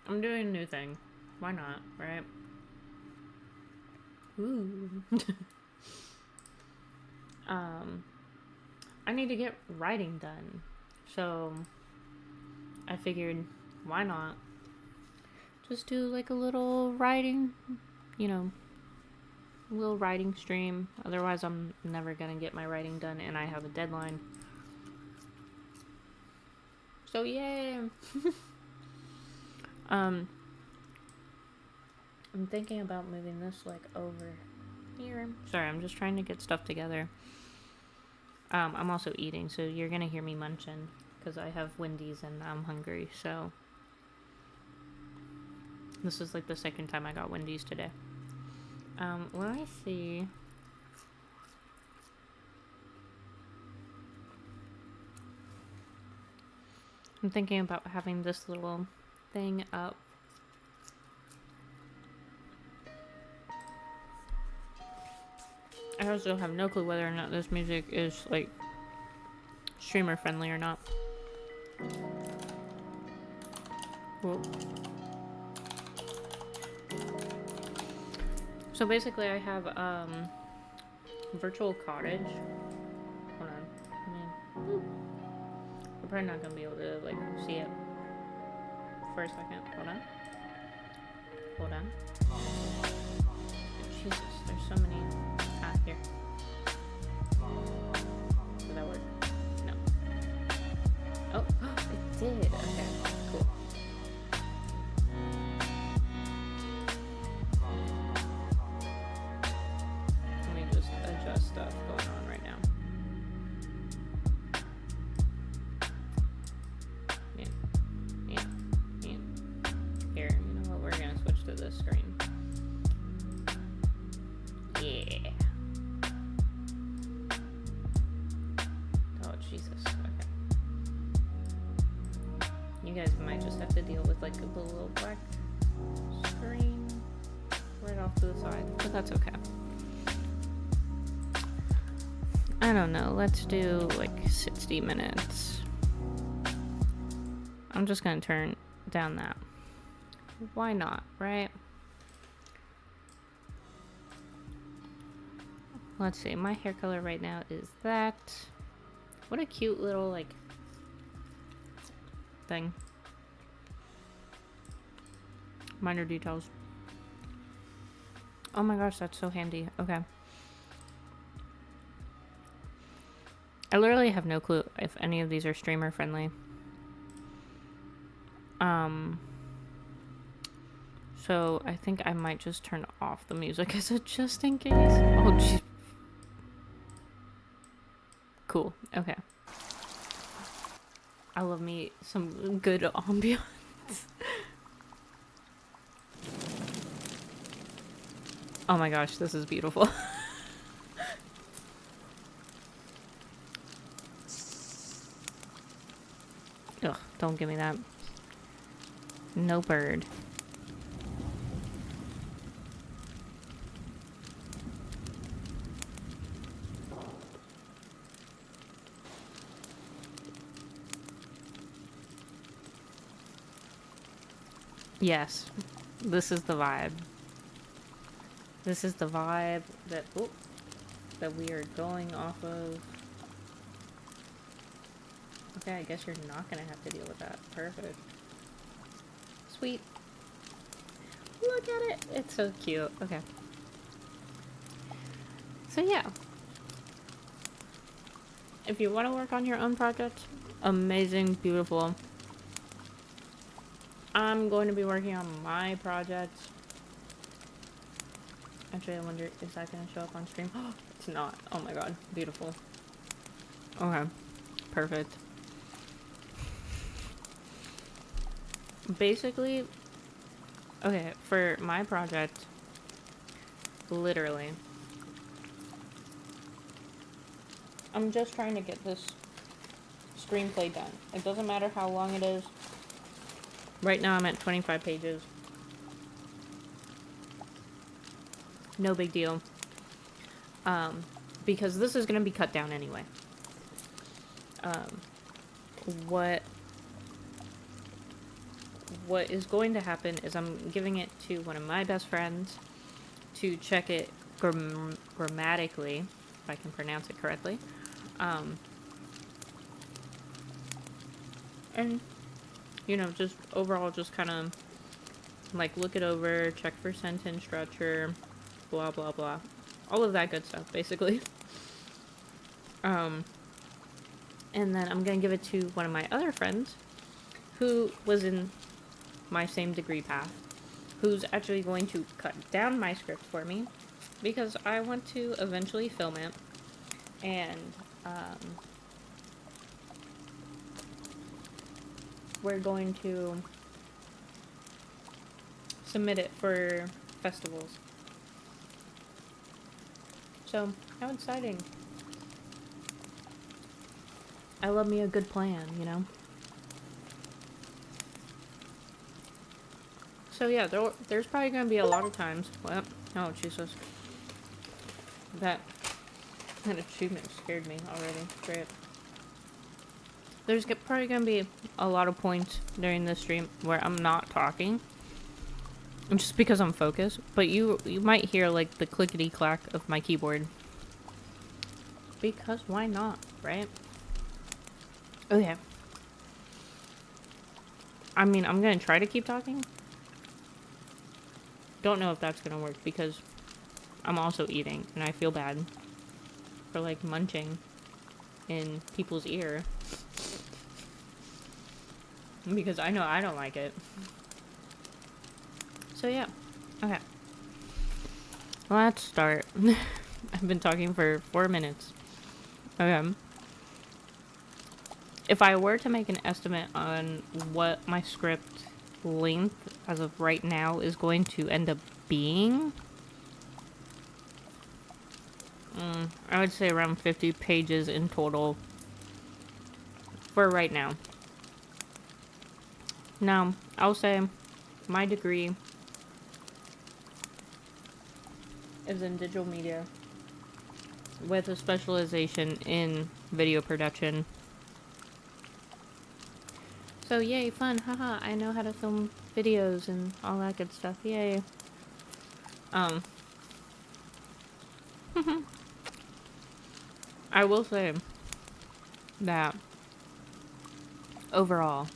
I'm doing a new thing. Why not, right? Ooh. I need to get writing done. So I figured, why not just do like a little writing, you know, little writing stream. Otherwise, I'm never gonna get my writing done, and I have a deadline. So yay! I'm thinking about moving this like over here. Sorry, I'm just trying to get stuff together. I'm also eating, so you're gonna hear me munching because I have Wendy's and I'm hungry. So this is like the second time I got Wendy's today. Let me see. I'm thinking about having this little thing up. I also have no clue whether or not this music is like streamer friendly or not. Whoa. So basically I have virtual cottage. Hold on. We're probably not gonna be able to like see it for a second. Hold on. Hold on. Jesus, there's so many. Ah, here. Did that work? No. Oh, it did. Okay, cool. Let me just adjust stuff going on right now. Yeah. Here, you know what? We're gonna switch to this screen. Yeah. Oh, Jesus. Okay. You guys might just have to deal with like the little black screen right off to the side, but that's okay. I don't know. Let's do like 60 minutes. I'm just gonna turn down that. Why not, right? Let's see. My hair color right now is that. What a cute little like thing. Minor details. Oh my gosh, that's so handy. Okay. I literally have no clue if any of these are streamer friendly. So I think I might just turn off the music as a just in case. Oh, jeez. Cool. Okay. I love me some good ambiance. Oh my gosh, this is beautiful. Ugh, don't give me that. No bird. Yes, this is the vibe. This is the vibe that that we are going off of. Okay, I guess you're not gonna have to deal with that. Perfect. Sweet. Look at it. It's so cute. Okay. So yeah. If you want to work on your own project, amazing, beautiful. I'm going to be working on my project. Actually, I wonder, is that going to show up on stream? It's not. Oh my god. Beautiful. Okay. Perfect. Basically, okay, for my project, literally, I'm just trying to get this screenplay done. It doesn't matter how long it is. Right now I'm at 25 pages. No big deal. Because this is going to be cut down anyway. what is going to happen is I'm giving it to one of my best friends to check it grammatically, if I can pronounce it correctly. And, just overall just kind of, like, look it over, check for sentence structure, blah, blah, blah. All of that good stuff, basically. And then I'm going to give it to one of my other friends who was in my same degree path, who's actually going to cut down my script for me because I want to eventually film it. And we're going to submit it for festivals. So, how exciting. I love me a good plan, So yeah, there's probably going to be a lot of times. Well, oh Jesus. That achievement scared me already. Great. There's probably going to be a lot of points during this stream where I'm not talking. Just because I'm focused. But you might hear, like, the clickety-clack of my keyboard. Because why not, right? Okay. I mean, I'm going to try to keep talking. Don't know if that's going to work because I'm also eating. And I feel bad for, like, munching in people's ear. Because I know I don't like it. So yeah. Okay. Let's start. I've been talking for 4 minutes. Okay. If I were to make an estimate on what my script length as of right now is going to end up being, I would say around 50 pages in total for right now. Now, I'll say my degree is in digital media with a specialization in video production. So yay, fun, haha, I know how to film videos and all that good stuff, yay. I will say that overall,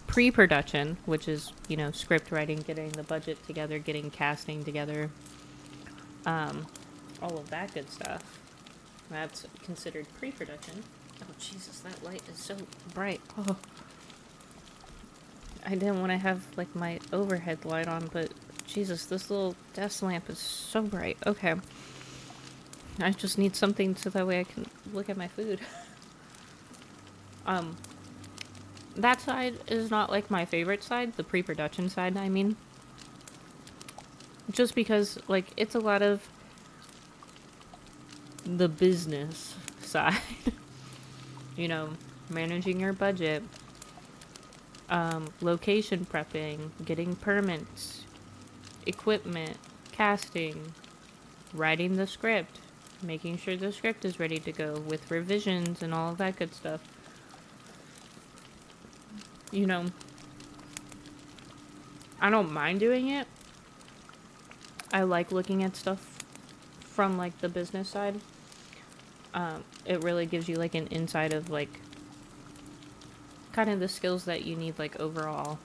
pre-production, which is, script writing, getting the budget together, getting casting together, all of that good stuff, that's considered pre-production. Oh, Jesus, that light is so bright. Oh. I didn't want to have, like, my overhead light on, but Jesus, this little desk lamp is so bright. Okay. I just need something so that way I can look at my food. That side is not, like, my favorite side, the pre-production side, I mean. Just because, like, it's a lot of the business side. Managing your budget, location prepping, getting permits, equipment, casting, writing the script, making sure the script is ready to go with revisions and all of that good stuff. I don't mind doing it. I like looking at stuff from, like, the business side. It really gives you, like, an insight of, like, kind of the skills that you need, like, overall.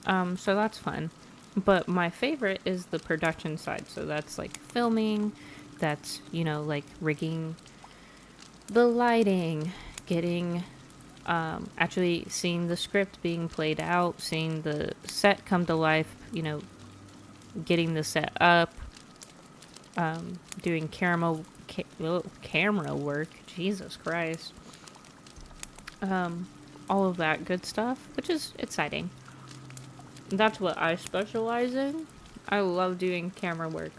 So that's fun. But my favorite is the production side. So that's, like, filming. That's, like, rigging the lighting. Getting, actually seeing the script being played out. Seeing the set come to life. Getting the set up. Doing camera work. Jesus Christ. All of that good stuff, which is exciting. That's what I specialize in. I love doing camera work.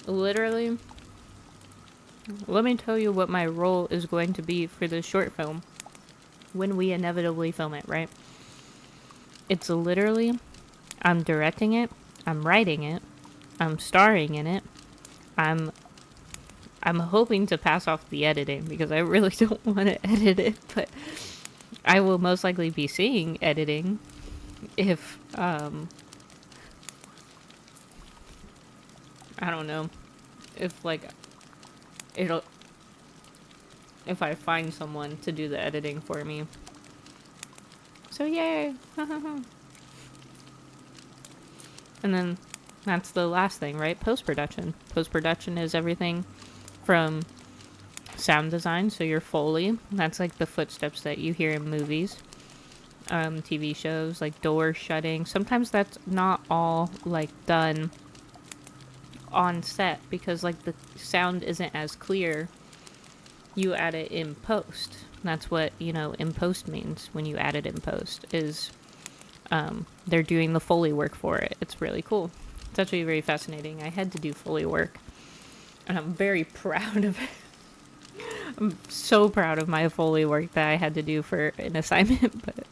Literally, let me tell you what my role is going to be for this short film when we inevitably film it, right? It's literally, I'm directing it, I'm writing it, I'm starring in it, I'm I'm hoping to pass off the editing because I really don't want to edit it, but I will most likely be seeing editing if, I don't know, if like it'll, if I find someone to do the editing for me. So yay! And then that's the last thing, right? Post-production. Post-production is everything from sound design, so your Foley. That's like the footsteps that you hear in movies, TV shows, like doors shutting. Sometimes that's not all like done on set because like the sound isn't as clear. You add it in post. That's what, in post means when you add it in post is they're doing the Foley work for it. It's really cool. It's actually very fascinating. I had to do Foley work and I'm very proud of it. I'm so proud of my Foley work that I had to do for an assignment, but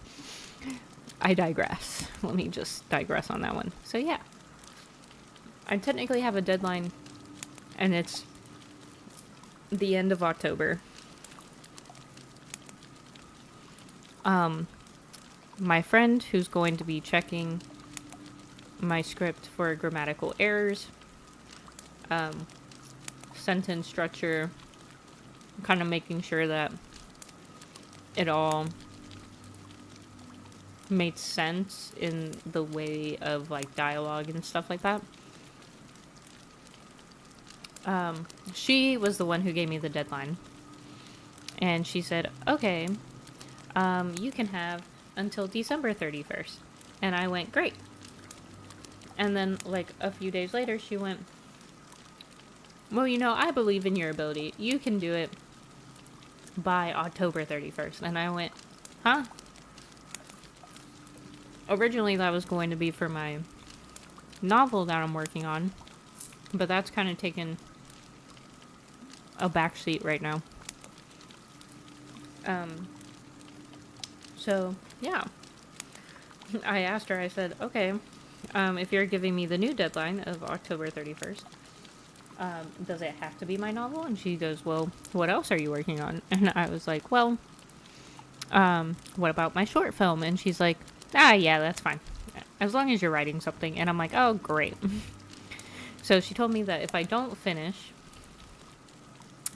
I digress. Let me just digress on that one. So yeah, I technically have a deadline and it's the end of October. My friend who's going to be checking my script for grammatical errors, sentence structure, kind of making sure that it all made sense in the way of like dialogue and stuff like that. She was the one who gave me the deadline, and she said, okay, you can have until December 31st. And I went, great. And then like a few days later she went, well, I believe in your ability. You can do it by October 31st. And I went, huh? Originally that was going to be for my novel that I'm working on, but that's kind of taken a backseat right now. So yeah, I asked her, I said, okay, if you're giving me the new deadline of October 31st, does it have to be my novel? And she goes, well, what else are you working on? And I was like, well, what about my short film? And she's like, yeah, that's fine, as long as you're writing something. And I'm like, oh, great. So she told me that if I don't finish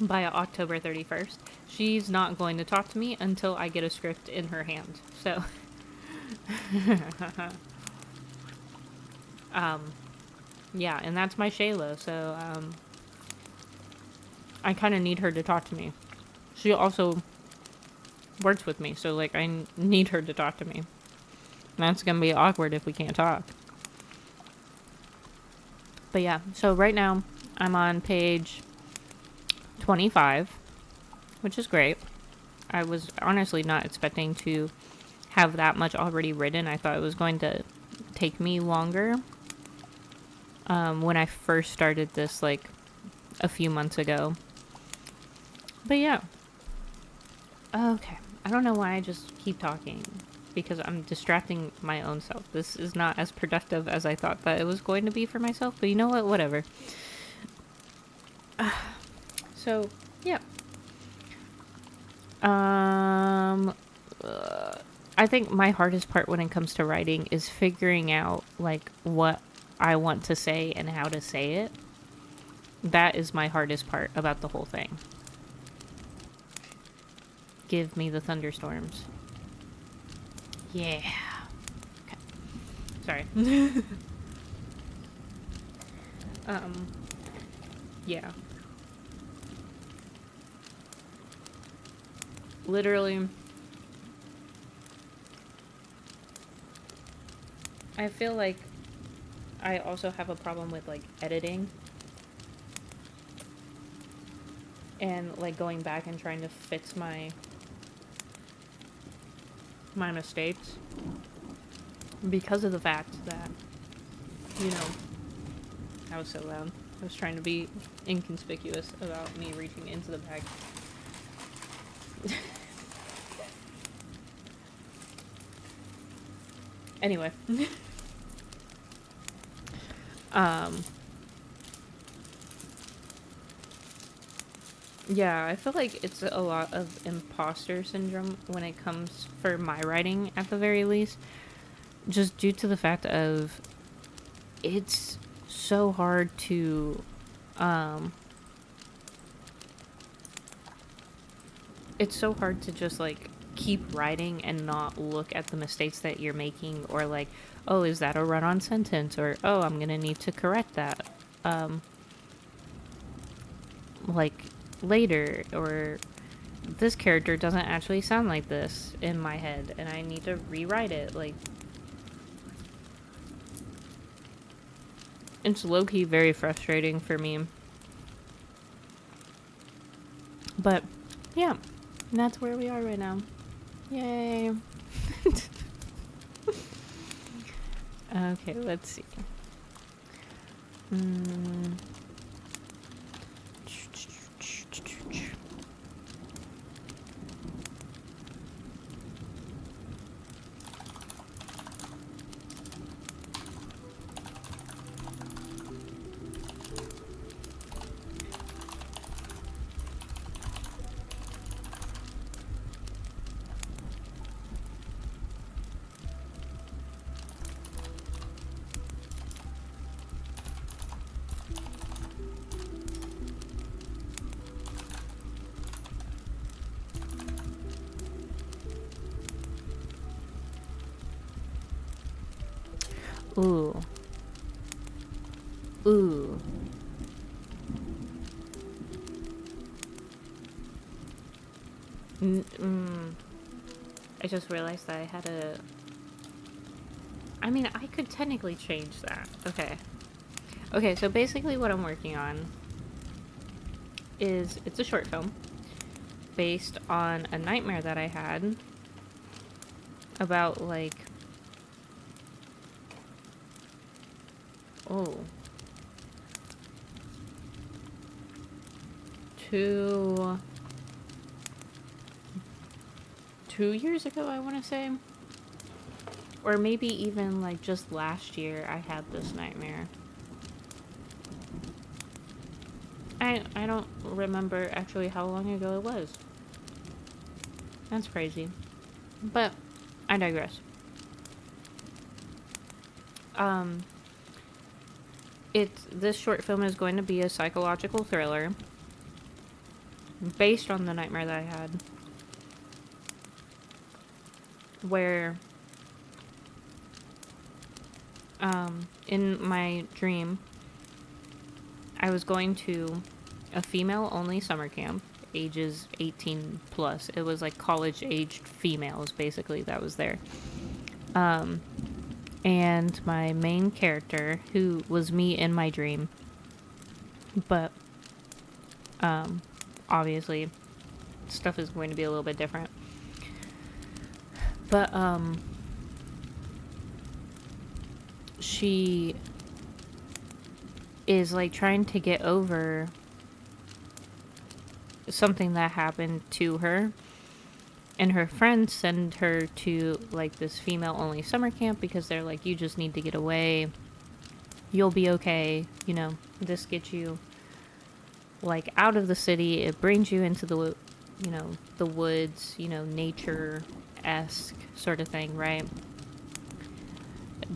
by October 31st, she's not going to talk to me until I get a script in her hand. So yeah, and that's my Shayla. So I kind of need her to talk to me. She also works with me, so like I need her to talk to me. That's gonna be awkward if we can't talk. But yeah, so right now I'm on page 25, which is great. I was honestly not expecting to have that much already written. I thought it was going to take me longer when I first started this like a few months ago. But yeah. Okay. I don't know why I just keep talking, because I'm distracting my own self. This is not as productive as I thought that it was going to be for myself, but you know what? Whatever. So, yeah. I think my hardest part when it comes to writing is figuring out like what I want to say and how to say it. That is my hardest part about the whole thing. Give me the thunderstorms. Yeah. Okay. Sorry. Yeah. Literally, I feel like I also have a problem with like editing and like going back and trying to fix my mistakes because of the fact that, I was so loud. I was trying to be inconspicuous about me reaching into the bag. Anyway. Yeah, I feel like it's a lot of imposter syndrome when it comes for my writing, at the very least, just due to the fact of it's so hard to um it's so hard to just like keep writing and not look at the mistakes that you're making, or like, oh, is that a run-on sentence, or oh, I'm gonna need to correct that like later, or this character doesn't actually sound like this in my head and I need to rewrite it. Like, it's low-key very frustrating for me. But yeah, that's where we are right now. Yay. Okay, let's see. Ooh. Ooh. I just realized that I had a... I mean, I could technically change that. Okay. Okay, so basically what I'm working on is... It's a short film based on a nightmare that I had about, like... Oh. 2 years ago, I want to say. Or maybe even, like, just last year I had this nightmare. I don't remember actually how long ago it was. That's crazy. But I digress. This short film is going to be a psychological thriller based on the nightmare that I had, where in my dream I was going to a female only summer camp, ages 18 plus. It was like college aged females basically that was there. And my main character, who was me in my dream, but obviously stuff is going to be a little bit different. But she is like trying to get over something that happened to her, and her friends send her to like this female only summer camp because they're like, you just need to get away, you'll be okay, you know, this gets you like out of the city, it brings you into the, you know, the woods, you know, nature-esque sort of thing, right?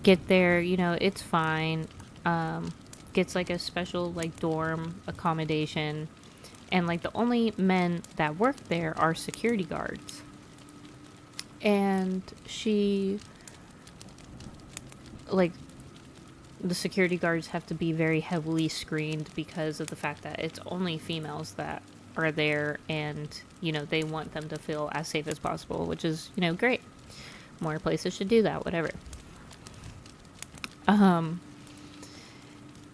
Get there, you know, it's fine. Gets like a special like dorm accommodation, and like the only men that work there are security guards. And she, like, the security guards have to be very heavily screened because of the fact that it's only females that are there, and, you know, they want them to feel as safe as possible, which is, you know, great. More places should do that, whatever.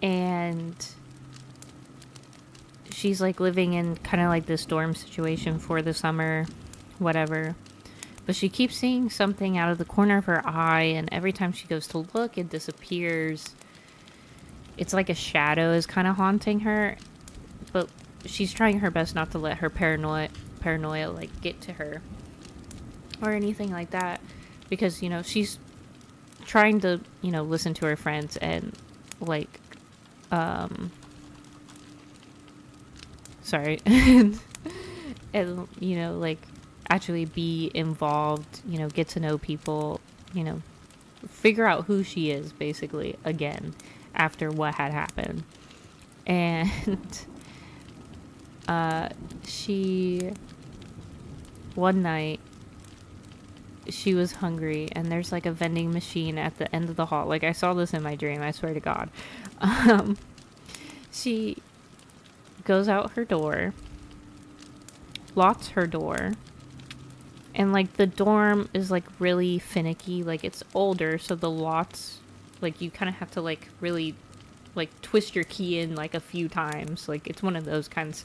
And she's like living in kind of like this dorm situation for the summer, whatever. But she keeps seeing something out of the corner of her eye, and every time she goes to look, it disappears. It's like a shadow is kind of haunting her, but she's trying her best not to let her paranoia like get to her or anything like that, because, you know, she's trying to, you know, listen to her friends and like sorry, sorry. And, you know, like, actually be involved, you know, get to know people, you know, figure out who she is, basically, again, after what had happened. And she, one night, she was hungry, and there's like a vending machine at the end of the hall. Like, I saw this in my dream, I swear to God. She goes out her door, locks her door, and like the dorm is like really finicky. Like, it's older, so the locks, like, you kind of have to like really like twist your key in like a few times. Like, it's one of those kinds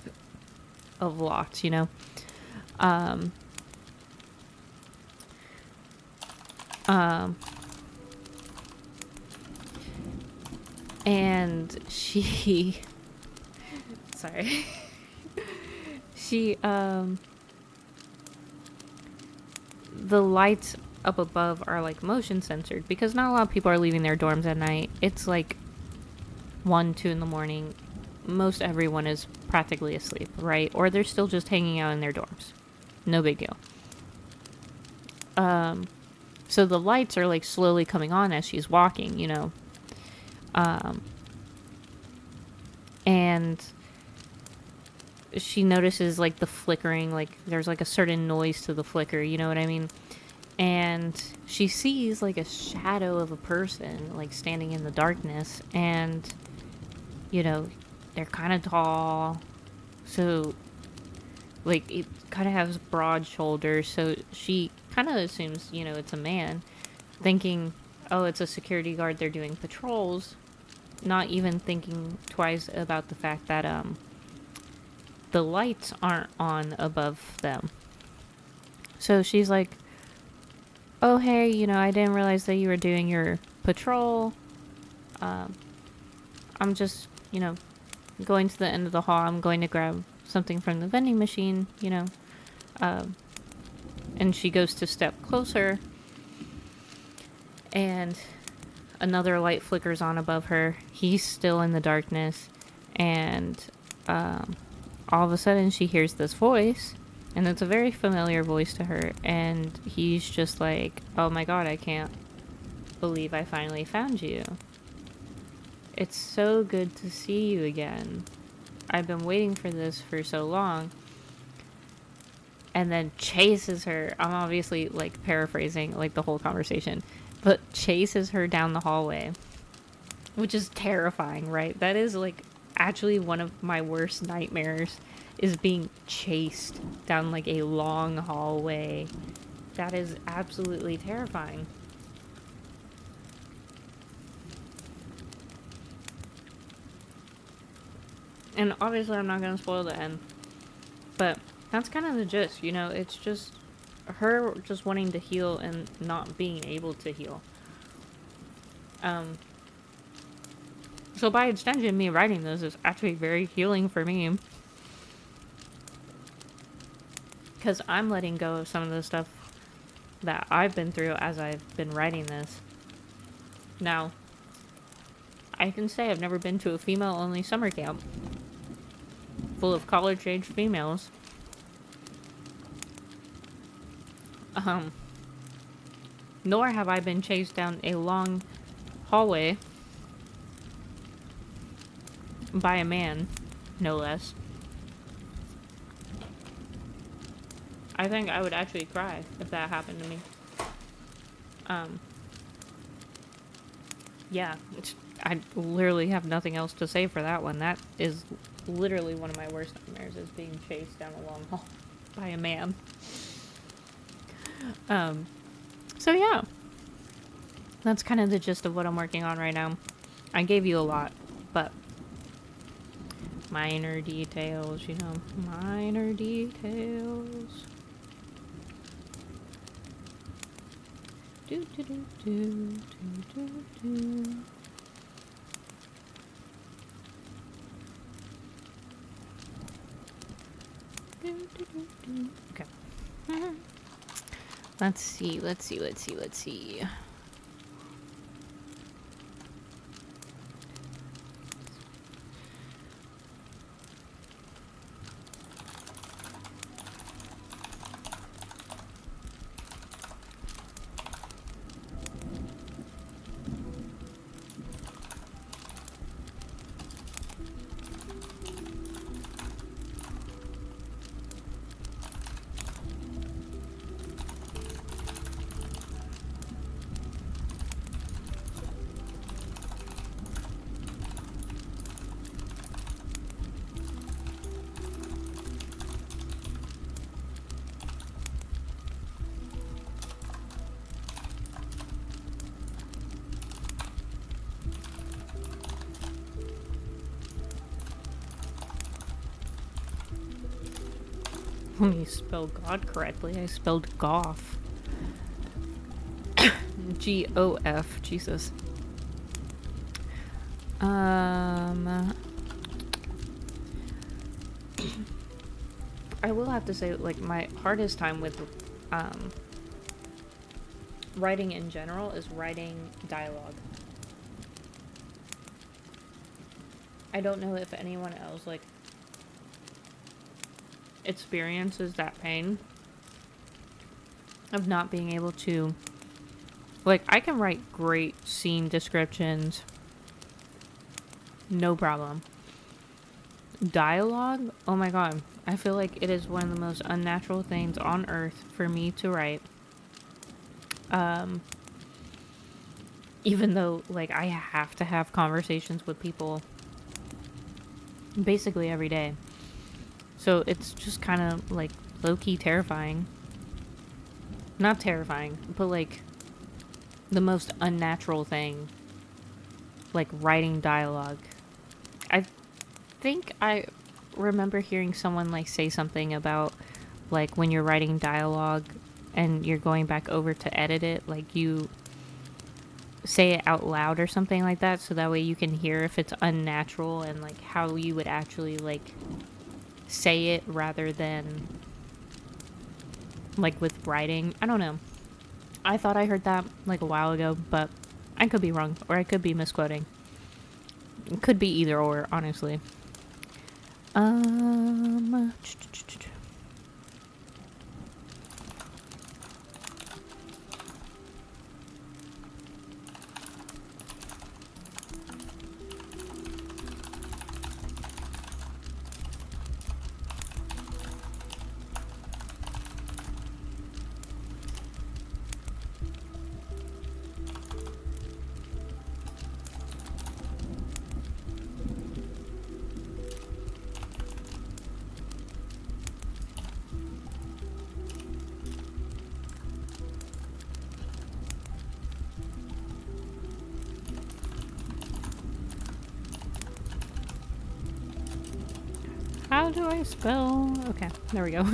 of locks, you know. And she sorry. She the lights up above are like motion censored because not a lot of people are leaving their dorms at night. It's like 1, 2 in the morning. Most everyone is practically asleep, right? Or they're still just hanging out in their dorms. No big deal. So the lights are like slowly coming on as she's walking, you know. And she notices like the flickering, like there's like a certain noise to the flicker, you know what I mean? And she sees like a shadow of a person like standing in the darkness, and you know, they're kind of tall, so like it kind of has broad shoulders, so she kind of assumes, you know, it's a man, thinking, oh, it's a security guard, they're doing patrols, not even thinking twice about the fact that the lights aren't on above them. So she's like, oh, hey, you know, I didn't realize that you were doing your patrol. I'm just, you know, going to the end of the hall. I'm going to grab something from the vending machine, you know. And she goes to step closer, and another light flickers on above her. He's still in the darkness, and all of a sudden she hears this voice, and it's a very familiar voice to her, and he's just like, oh my God, I can't believe I finally found you. It's so good to see you again. I've been waiting for this for so long. And then chases her. I'm obviously like paraphrasing like the whole conversation, but chases her down the hallway, which is terrifying, right? That is like actually one of my worst nightmares, is being chased down like a long hallway. That is absolutely terrifying. And obviously I'm not going to spoil the end, but that's kind of the gist, you know? It's just her just wanting to heal and not being able to heal. So by extension, me writing this is actually very healing for me, because I'm letting go of some of the stuff that I've been through as I've been writing this. Now, I can say I've never been to a female-only summer camp full of college-age females. Nor have I been chased down a long hallway by a man, no less. I think I would actually cry if that happened to me. Yeah, I literally have nothing else to say for that one. That is literally one of my worst nightmares, is being chased down a long hall by a man. So yeah, that's kind of the gist of what I'm working on right now. I gave you a lot, but minor details, you know, minor details. Do, do, do, do, do, do, do. Okay. Let's see. Let me spell God correctly. I spelled Goff. Gof. Jesus. I will have to say, like, my hardest time with writing in general is writing dialogue. I don't know if anyone else, like, experiences that pain of not being able to, like, I can write great scene descriptions, no problem. Dialogue, oh my god, I feel like it is one of the most unnatural things on earth for me to write. Even though, like, I have to have conversations with people basically every day. So it's just kind of, like, low-key terrifying. Not terrifying, but, like, the most unnatural thing. Like, writing dialogue. I think I remember hearing someone, like, say something about, like, when you're writing dialogue and you're going back over to edit it, like, you say it out loud or something like that, so that way you can hear if it's unnatural and, like, how you would actually, like, say it rather than, like, with writing. I don't know. I thought I heard that, like, a while ago, but I could be wrong, or I could be misquoting. It could be either or, honestly. How do I spell? Okay, there we go.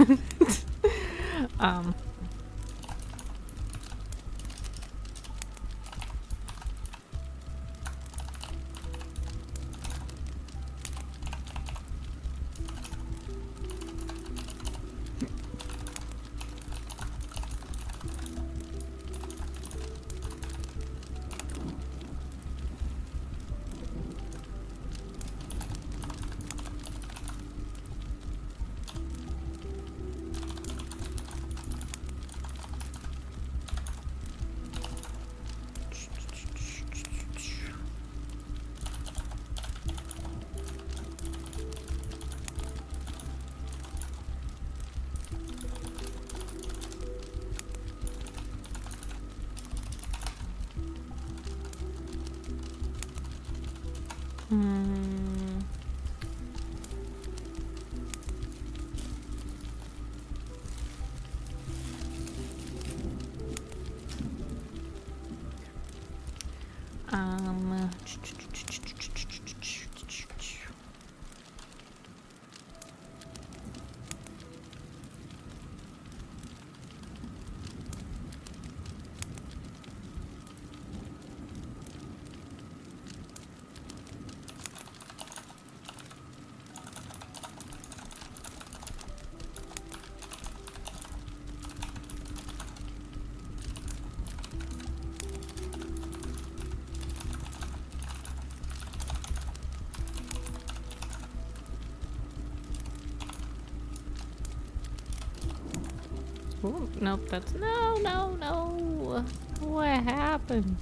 Ooh, nope, that's no. What happened?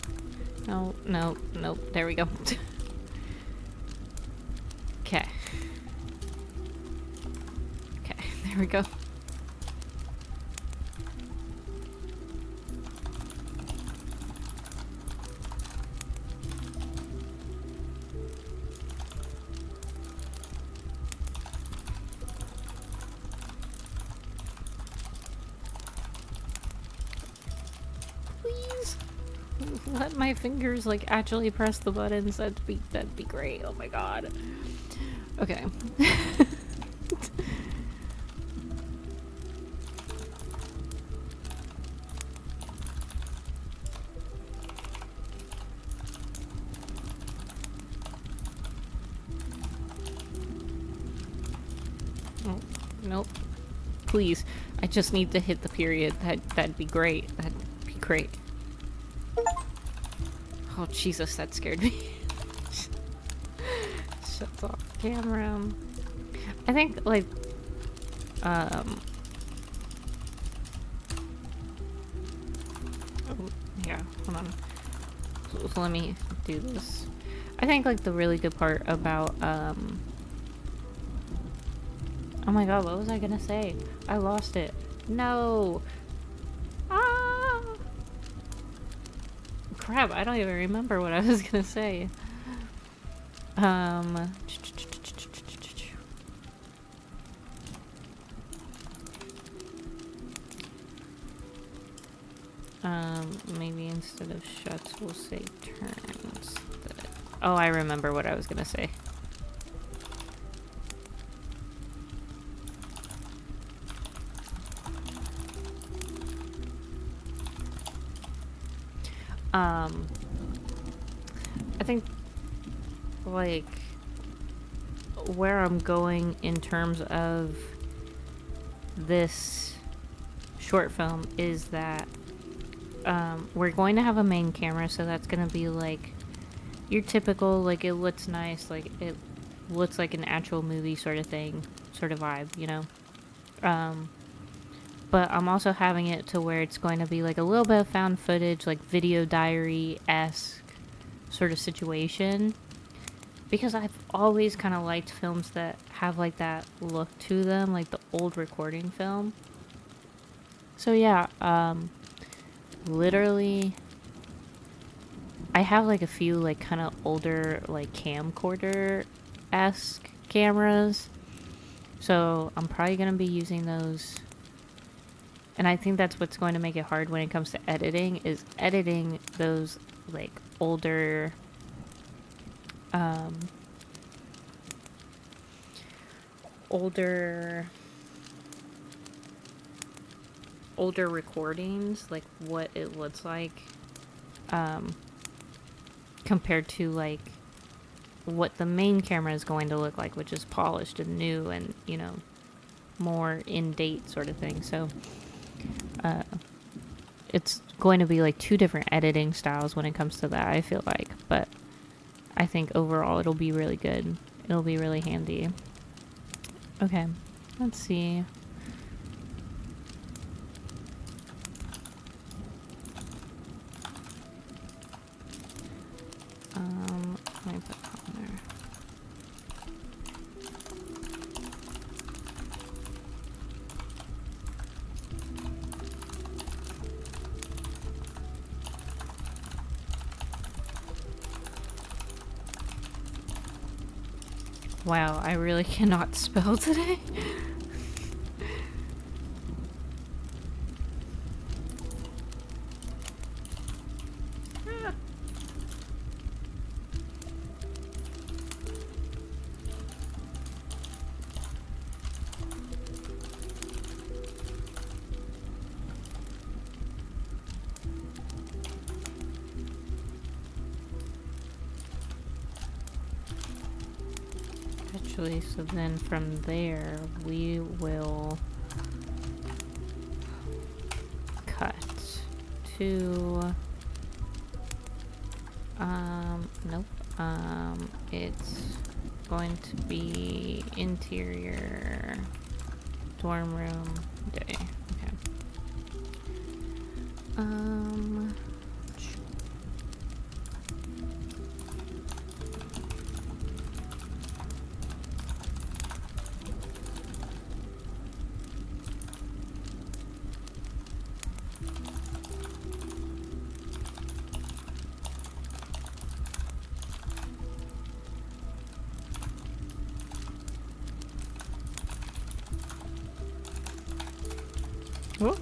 No. There we go. Okay, there we go. Let my fingers, like, actually press the buttons. That'd be great. Oh my god. Okay. Nope. Please. I just need to hit the period. That'd be great. That'd be great. Oh, Jesus, that scared me. Shuts off camera. I think, like, oh, yeah, hold on. So let me do this. I think, like, the really good part about, oh my god, what was I gonna say? I lost it. No! Ah! Crap, I don't even remember what I was gonna say. Maybe instead of shuts, we'll say turns. Oh, I remember what I was gonna say. I think, like, where I'm going in terms of this short film is that we're going to have a main camera, so that's going to be like your typical, like, it looks nice, like it looks like an actual movie sort of thing, sort of vibe, you know. But I'm also having it to where it's going to be like a little bit of found footage, like video diary-esque sort of situation, because I've always kind of liked films that have like that look to them, like the old recording film. So yeah, literally I have like a few like kind of older like camcorder-esque cameras, so I'm probably gonna be using those. And I think that's what's going to make it hard when it comes to editing, is editing those like older older recordings, like what it looks like compared to like what the main camera is going to look like, which is polished and new and, you know, more in date sort of thing. So it's going to be like two different editing styles when it comes to that, I feel like, but I think overall it'll be really good. It'll be really handy. Okay, let's see. Let me put that on there. Wow, I really cannot spell today. Actually, so then from there we will cut to nope, it's going to be interior dorm room day. Okay. Whoa.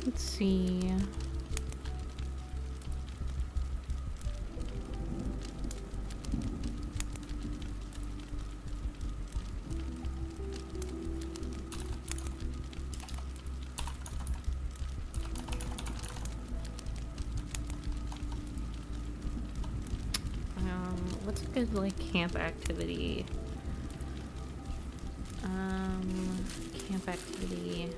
Let's see. What's a good like camp activity? Camp activity.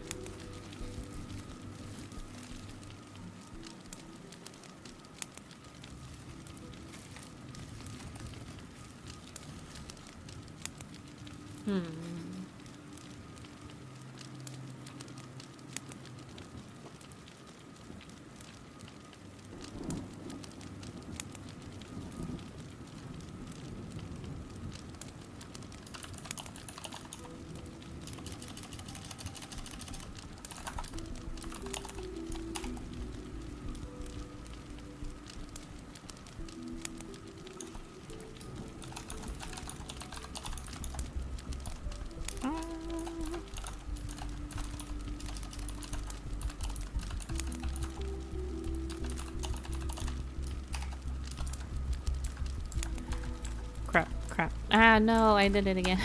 Crap. Ah, no, I did it again.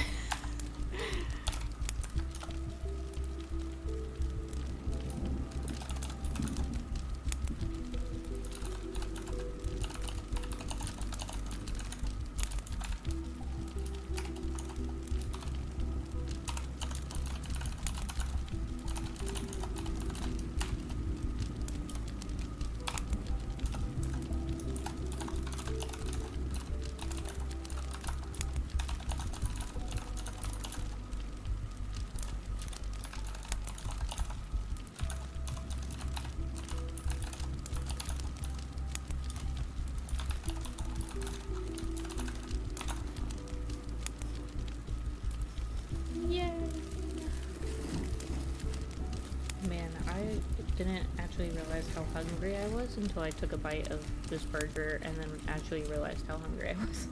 Didn't actually realize how hungry I was until I took a bite of this burger and then actually realized how hungry I was.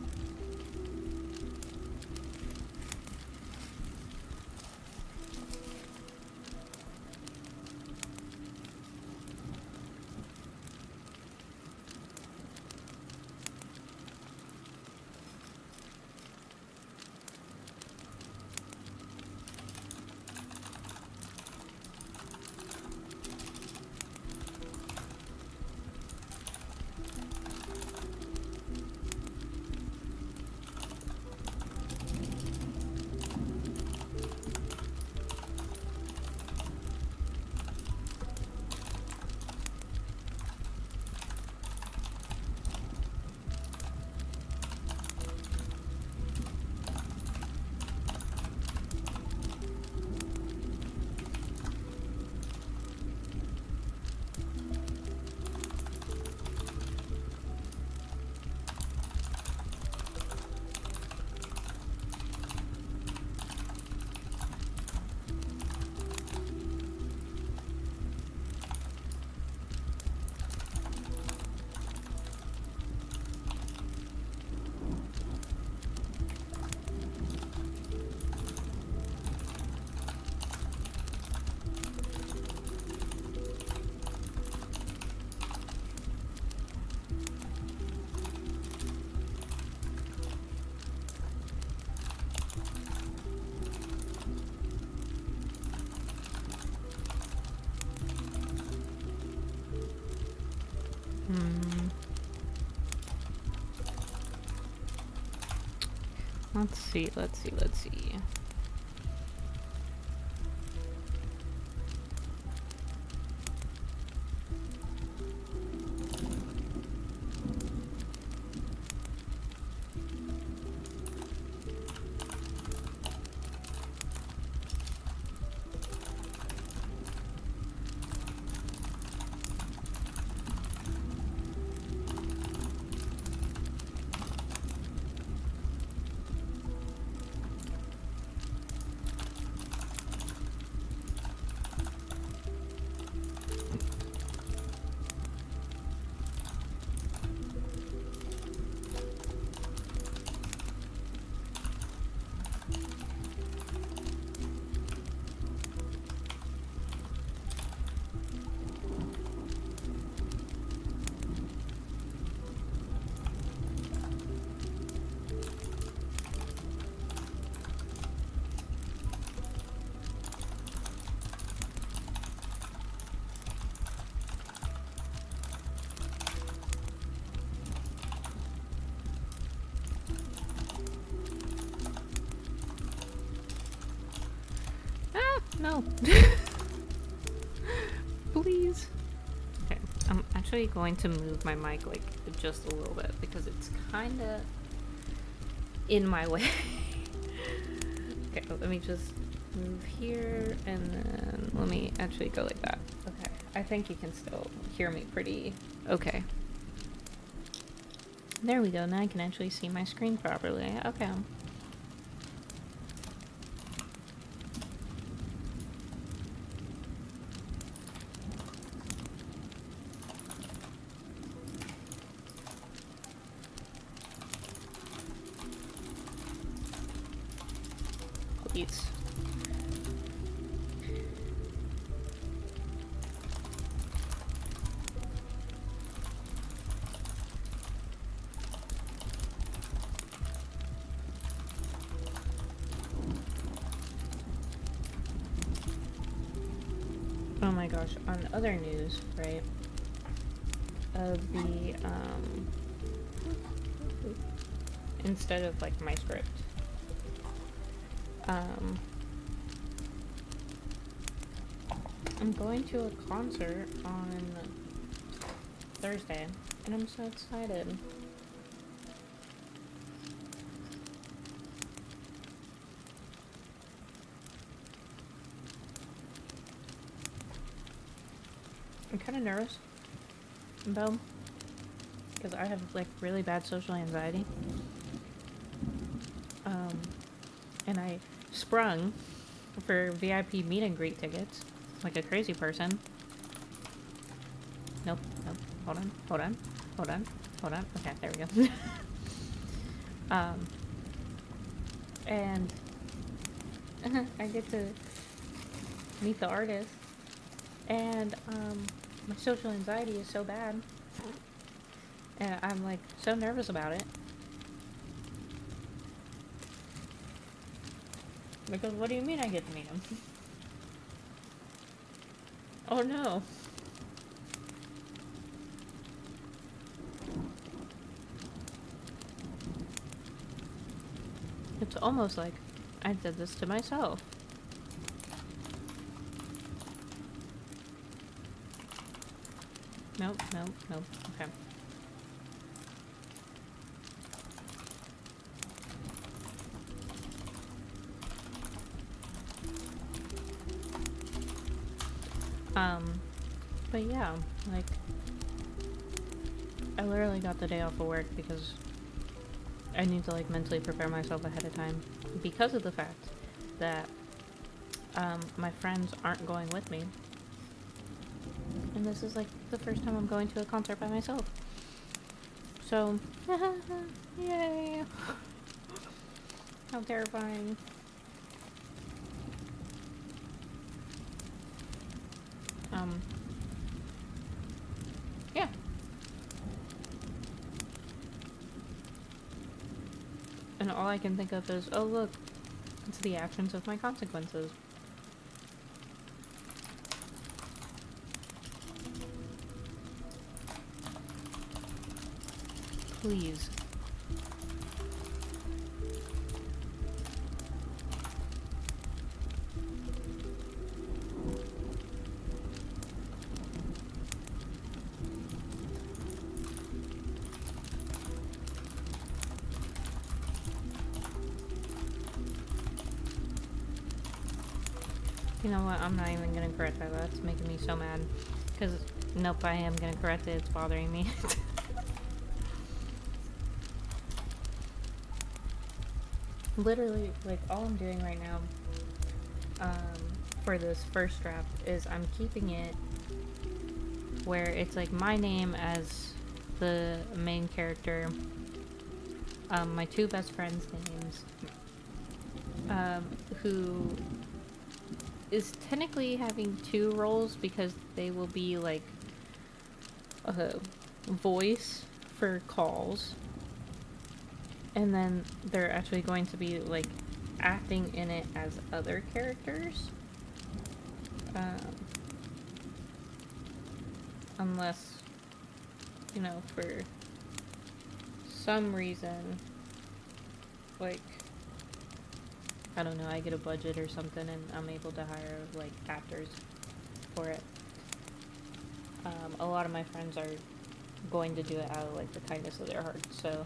Let's see. No. Please. Okay, I'm actually going to move my mic like just a little bit because it's kind of in my way. Okay, let me just move here and then let me actually go like that. Okay, I think you can still hear me pretty okay. There we go, now I can actually see my screen properly. Okay. Please. Oh my gosh, on other news, right, of the, instead of, like, my script, I'm going to a concert on Thursday, and I'm so excited. I'm kind of nervous, though, because I have, like, really bad social anxiety. And I sprung for VIP meet and greet tickets like a crazy person. Nope. Hold on. Okay, there we go. And I get to meet the artist, and my social anxiety is so bad, and I'm like so nervous about it. Because what do you mean I get to meet him? Oh no. It's almost like I did this to myself. Nope. Okay. But yeah, like, I literally got the day off of work because I need to, like, mentally prepare myself ahead of time because of the fact that, my friends aren't going with me. And this is, like, the first time I'm going to a concert by myself. So, yay! How terrifying. Yeah. And all I can think of is, oh look, it's the actions of my consequences. Please. You know what? I'm not even gonna correct that. That's making me so mad. Because, nope, I am gonna correct it. It's bothering me. Literally, like, all I'm doing right now, for this first draft is I'm keeping it where it's, like, my name as the main character, my two best friends' names, who is technically having two roles because they will be, like, a voice for calls, and then they're actually going to be, like, acting in it as other characters. Unless, you know, for some reason, like, I don't know, I get a budget or something and I'm able to hire like actors for it. A lot of my friends are going to do it out of like the kindness of their hearts, so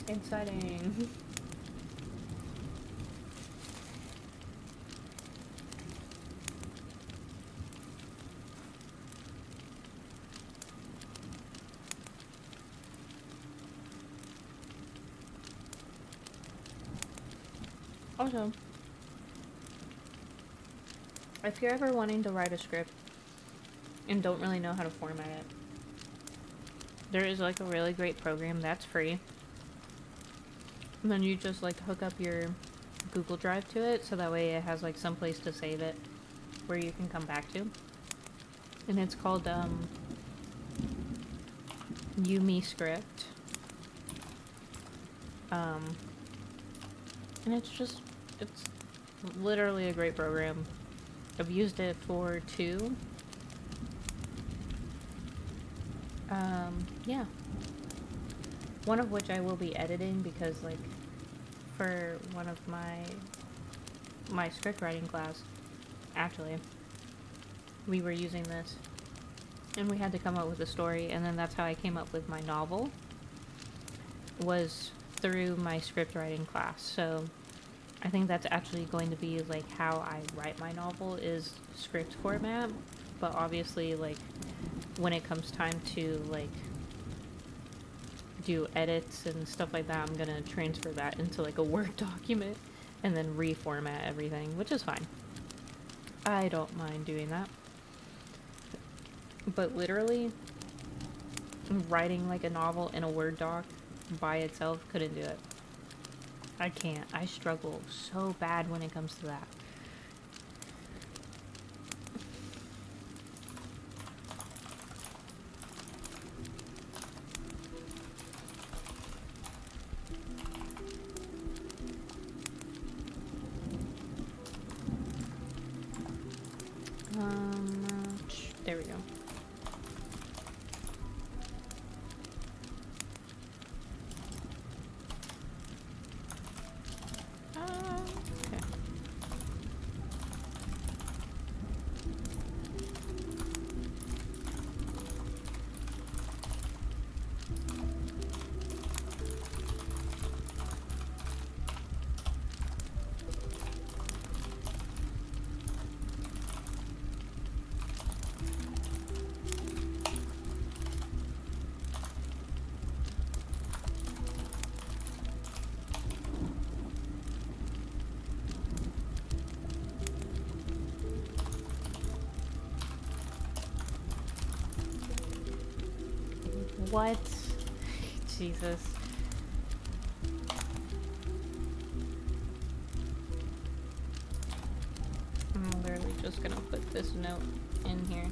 exciting. Also, if you're ever wanting to write a script and don't really know how to format it, there is like a really great program that's free. And then you just like hook up your Google Drive to it so that way it has like some place to save it where you can come back to. And it's called Yumi Script. And it's literally a great program. I've used it for 2. Yeah. One of which I will be editing because, like, for one of my script writing class, actually, we were using this. And we had to come up with a story, and then that's how I came up with my novel, was through my script writing class. So I think that's actually going to be like how I write my novel, is script format. But obviously, like, when it comes time to like do edits and stuff like that, I'm gonna transfer that into like a Word document and then reformat everything, which is fine. I don't mind doing that. But literally, writing like a novel in a Word doc by itself, couldn't do it. I can't. I struggle so bad when it comes to that. There we go. Okay. What? Jesus. I'm literally just gonna put this note in here.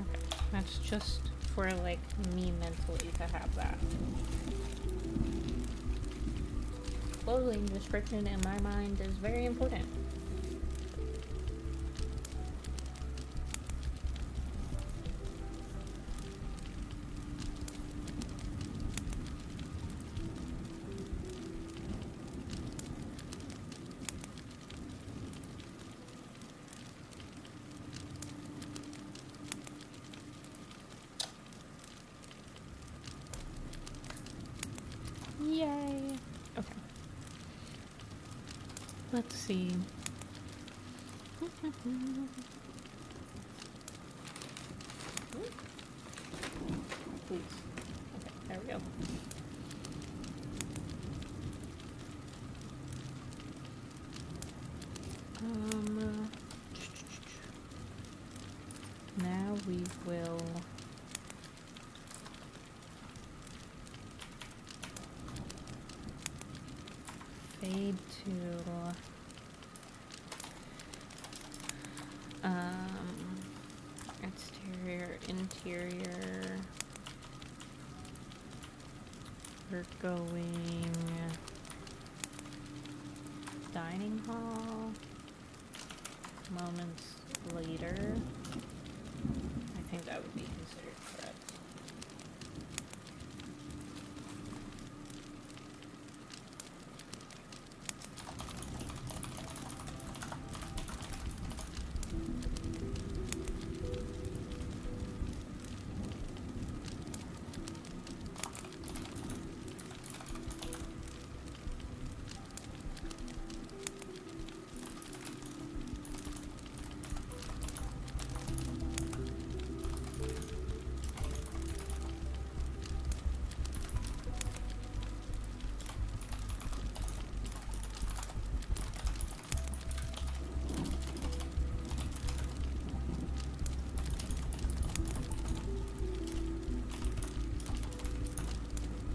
Okay, that's just for like me mentally to have that. Clothing description in my mind is very important. Yay! Okay. Let's see. Please. Okay, there we go. Now we will fade to exterior, interior. We're going dining hall. Moments later. I think that would be considered correct.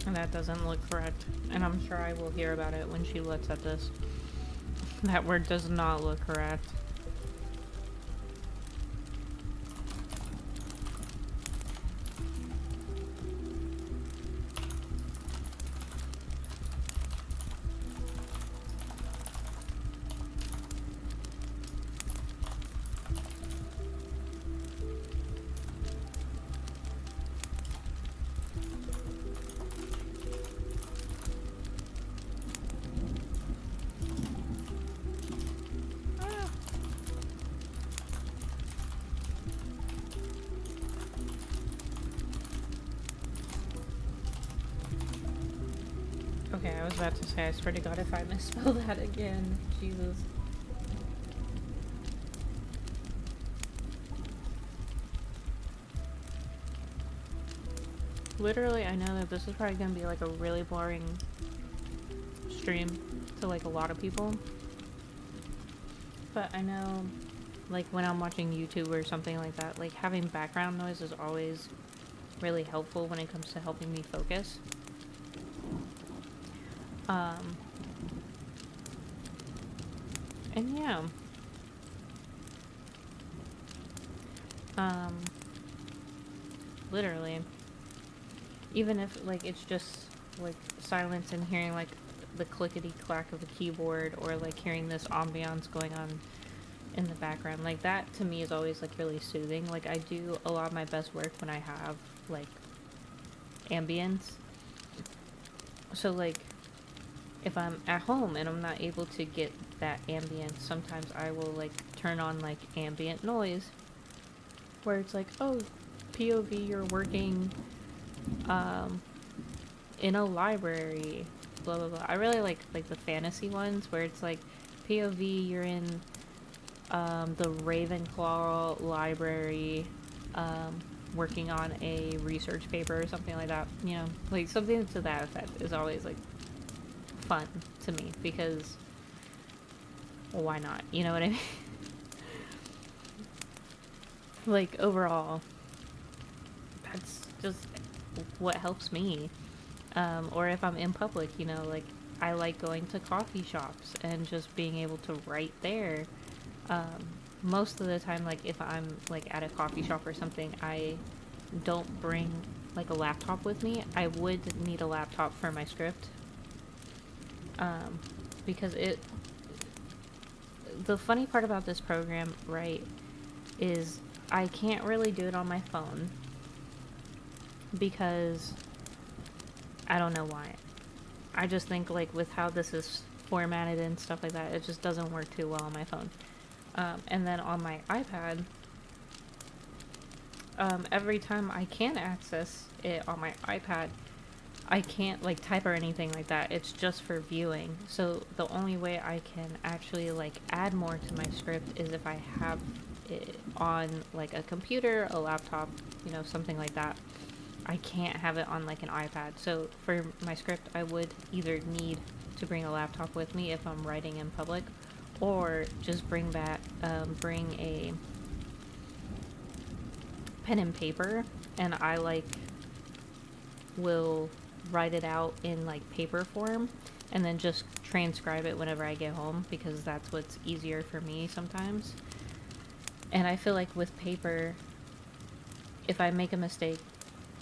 And that doesn't look correct. And I'm sure I will hear about it when she looks at this. That word does not look correct. Okay, I was about to say, I swear to God, if I misspell that again, Jesus. Literally, I know that this is probably gonna be like a really boring stream to like a lot of people. But I know, like when I'm watching YouTube or something like that, like having background noise is always really helpful when it comes to helping me focus. And yeah. Literally. Even if, like, it's just, like, silence and hearing, like, the clickety-clack of the keyboard or, like, hearing this ambiance going on in the background. Like, that, to me, is always, like, really soothing. Like, I do a lot of my best work when I have, like, ambience. So, like, if I'm at home and I'm not able to get that ambience, sometimes I will, like, turn on, like, ambient noise. Where it's like, oh, POV, you're working, in a library, blah, blah, blah. I really like the fantasy ones where it's, like, POV, you're in, the Ravenclaw library, working on a research paper or something like that, you know? Like, something to that effect is always, like, fun to me, because well, why not, you know what I mean? Like, overall, that's just what helps me. Or if I'm in public, you know, like, I like going to coffee shops and just being able to write there. Most of the time, like, if I'm, like, at a coffee shop or something, I don't bring, like, a laptop with me. I would need a laptop for my script. Because the funny part about this program, right, is I can't really do it on my phone because I don't know why. I just think, like, with how this is formatted and stuff like that, it just doesn't work too well on my phone. And then on my iPad, every time I can access it on my iPad, I can't, like, type or anything like that. It's just for viewing. So the only way I can actually, like, add more to my script is if I have it on, like, a computer, a laptop, you know, something like that. I can't have it on, like, an iPad. So for my script, I would either need to bring a laptop with me if I'm writing in public, or just bring a pen and paper, and I, like, will write it out in, like, paper form and then just transcribe it whenever I get home, because that's what's easier for me sometimes. And I feel like with paper, if I make a mistake,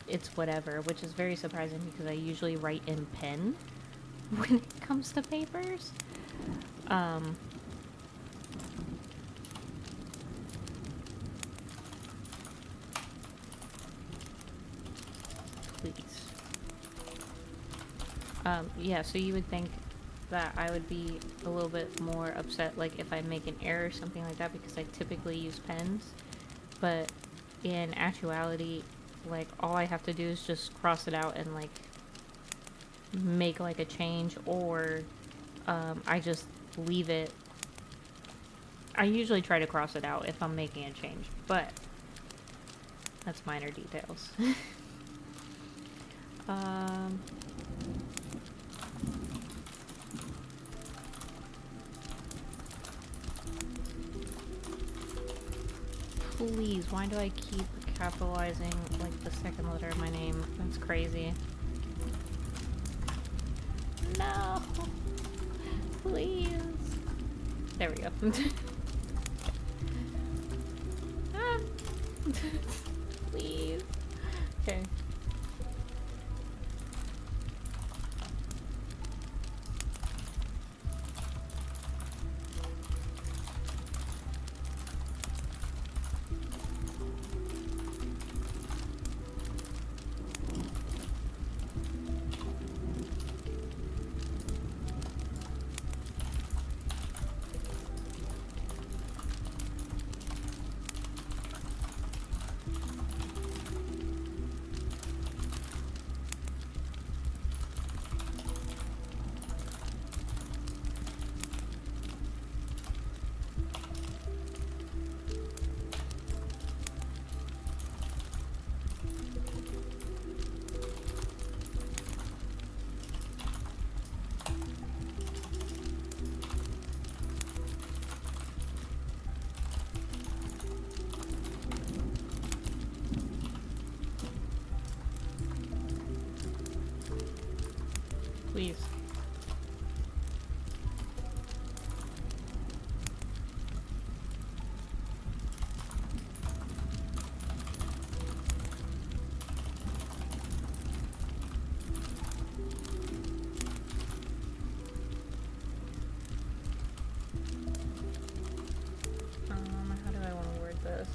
it's whatever, which is very surprising because I usually write in pen when it comes to papers. Um, please. Yeah, so you would think that I would be a little bit more upset, like, if I make an error or something like that, because I typically use pens. But in actuality, like, all I have to do is just cross it out and, like, make, like, a change, or I just leave it. I usually try to cross it out if I'm making a change, but that's minor details. Please, why do I keep capitalizing, like, the second letter of my name? That's crazy. No! Please! There we go. Ah. Please. Okay. Please. How do I want to word this?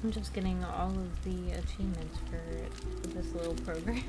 I'm just getting all of the achievements for this little program.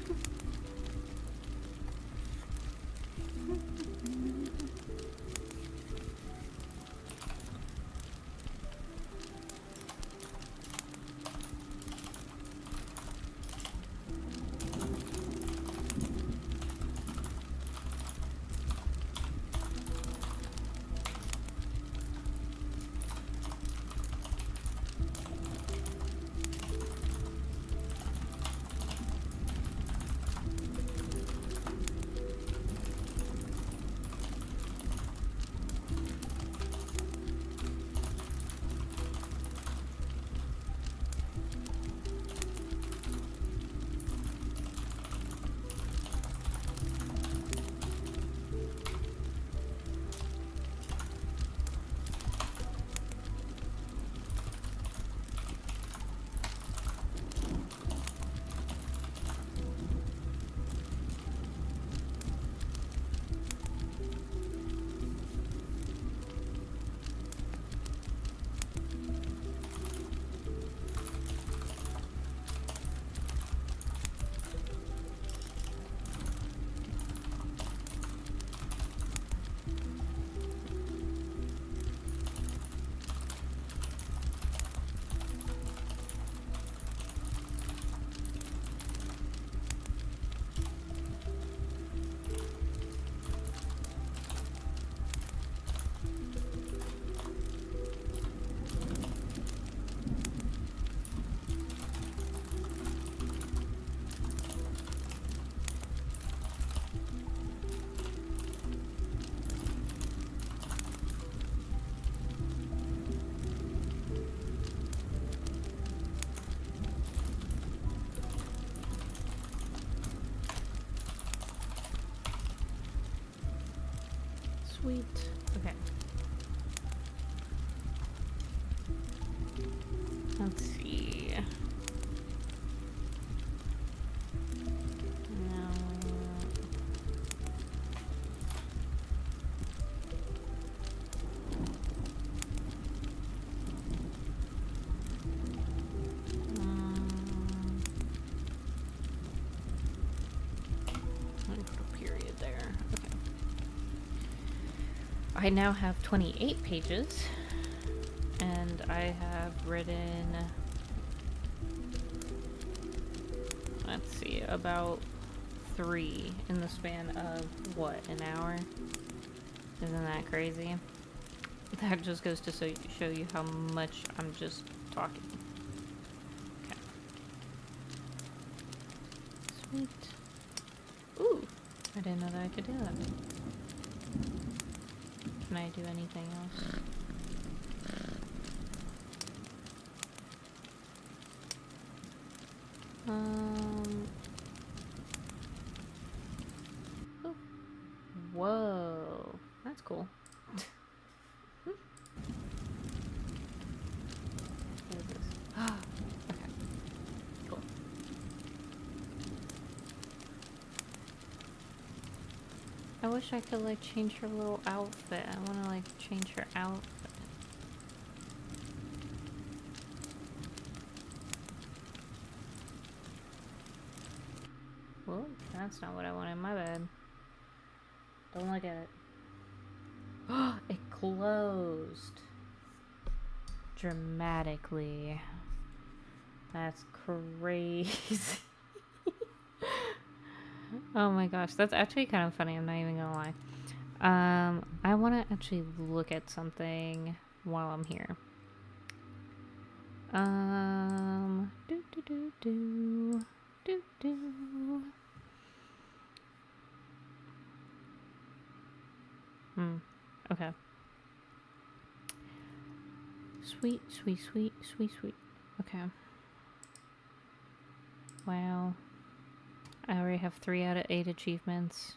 Sweet. Okay. Let's see. Now, let me put a period there. Okay. I now have 28 pages, and I have written, let's see, about 3 in the span of, what, an hour? Isn't that crazy? That just goes to show you how much I'm just talking. Okay. Sweet. Ooh, I didn't know that I could do that. Can I do anything else? Oh. Whoa, that's cool. What is this? Okay, cool. I wish I could like change her little outfit. I want to like change her outfit. Well, that's not what I wanted. My bad. Don't look at it. It closed dramatically. That's crazy. Oh my gosh, that's actually kind of funny. I'm not even gonna lie. I want to actually look at something while I'm here. Do do do do do do. Okay. Sweet, sweet, sweet, sweet, sweet. Okay. Wow. I already have 3 out of 8 achievements.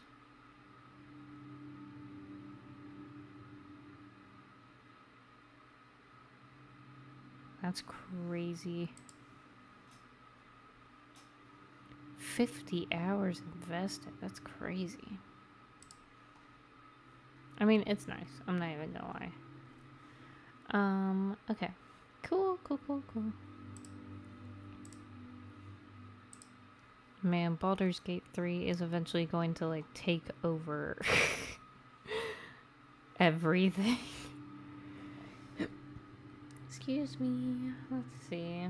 That's crazy. 50 hours invested. That's crazy. I mean, it's nice. I'm not even gonna lie. Okay. Cool, cool, cool, cool. Man, Baldur's Gate 3 is eventually going to, like, take over everything. Excuse me. Let's see.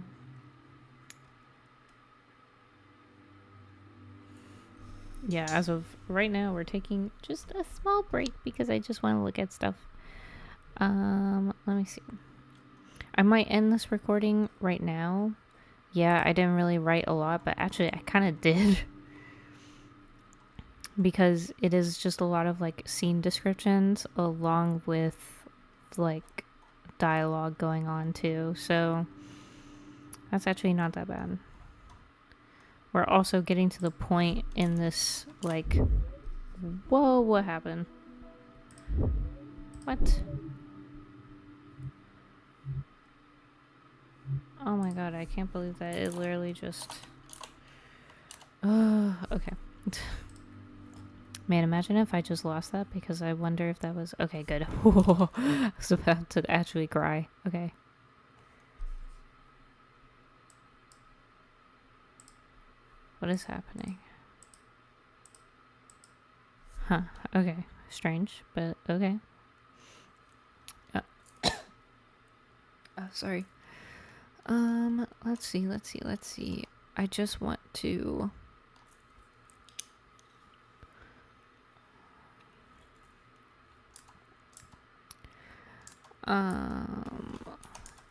Yeah, as of right now, we're taking just a small break because I just want to look at stuff. Let me see. I might end this recording right now. Yeah, I didn't really write a lot, but actually I kind of did. Because it is just a lot of, like, scene descriptions along with, like, dialogue going on too. So that's actually not that bad. We're also getting to the point in this, like, whoa, what happened? What? Oh my god, I can't believe that. It literally just... okay. Man, imagine if I just lost that, because I wonder if that was... Okay, good. I was about to actually cry. Okay. What is happening? Huh. Okay. Strange, but okay. Oh, sorry. Let's see. I just want to...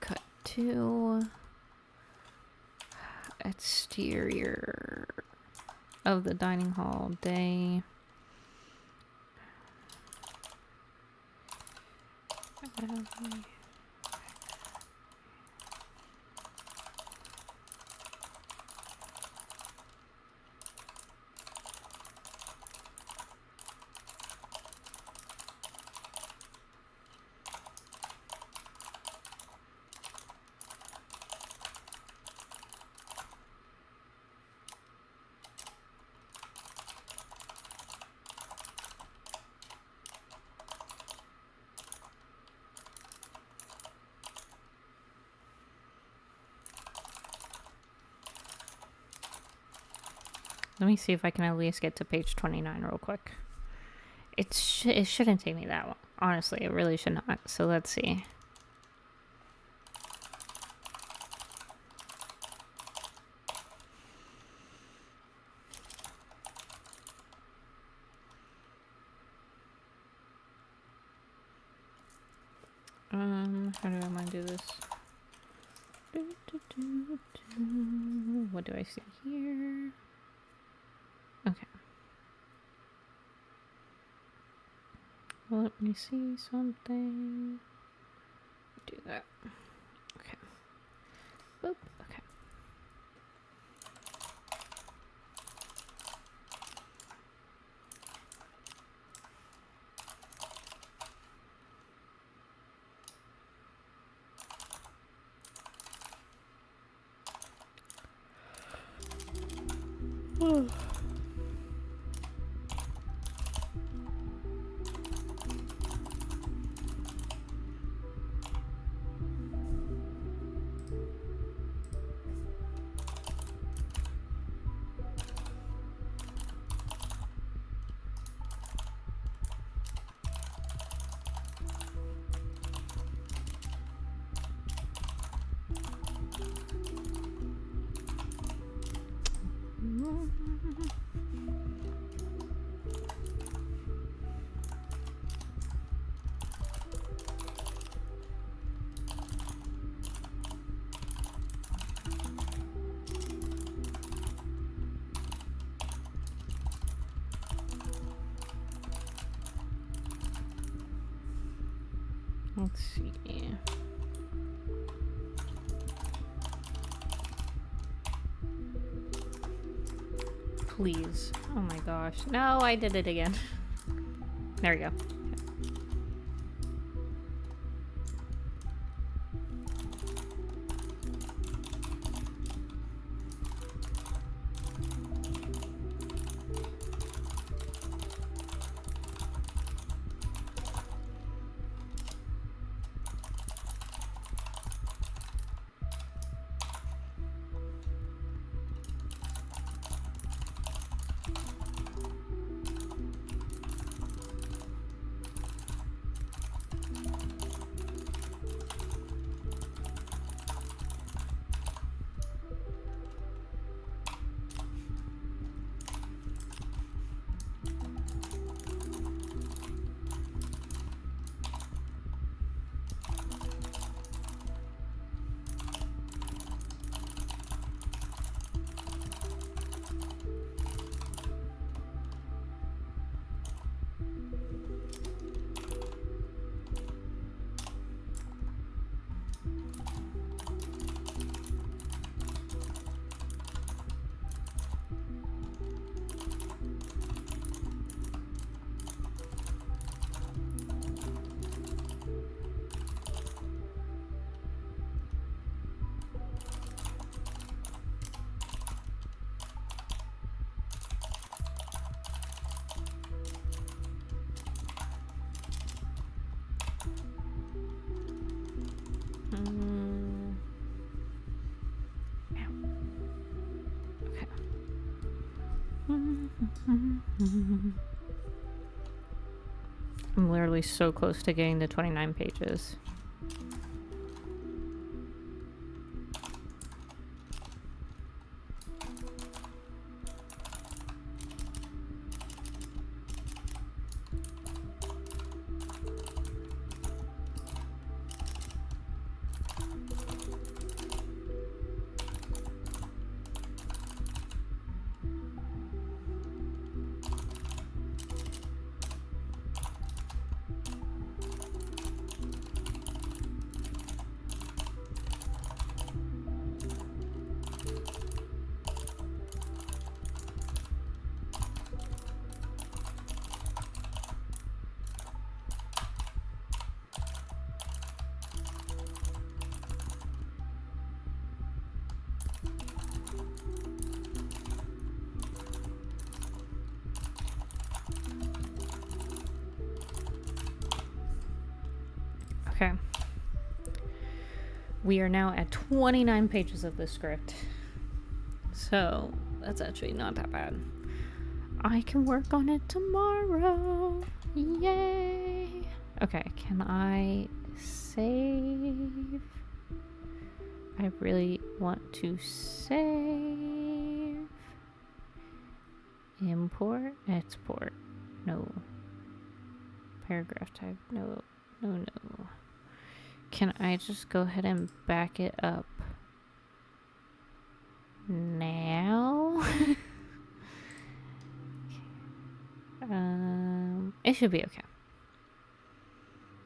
cut to exterior of the dining hall day. Let me see if I can at least get to page 29 real quick. It shouldn't take me that long. Honestly, it really should not. So let's see. How do I want to do this? What do I see here? Okay. Let me see something. Do that. Okay. Boop. Okay. Let's see. Please. Oh my gosh. No, I did it again. There we go. I'm literally so close to getting to 29 pages. Okay. We are now at 29 pages of the script. So, That's actually not that bad. I can work on it tomorrow. Yay. Okay, can I save? I really want to save. Import, export. No. Paragraph type. No. Can I just go ahead and back it up now? It should be okay.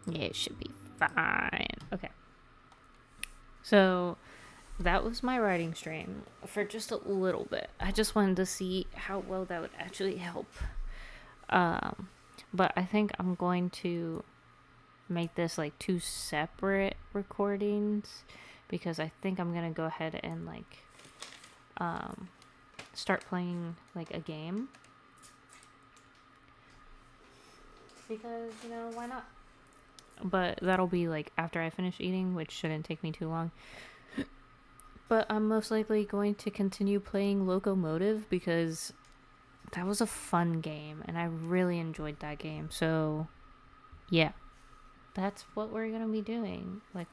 Yeah, it should be fine. Okay. So that was my writing stream for just a little bit. I just wanted to see how well that would actually help. But I think I'm going to make this like 2 separate recordings, because I think I'm gonna go ahead and like start playing like a game, because why not. But that'll be like after I finish eating, which shouldn't take me too long. But I'm most likely going to continue playing Locomotive, because that was a fun game and I really enjoyed that game. So yeah, that's what we're gonna be doing. Like,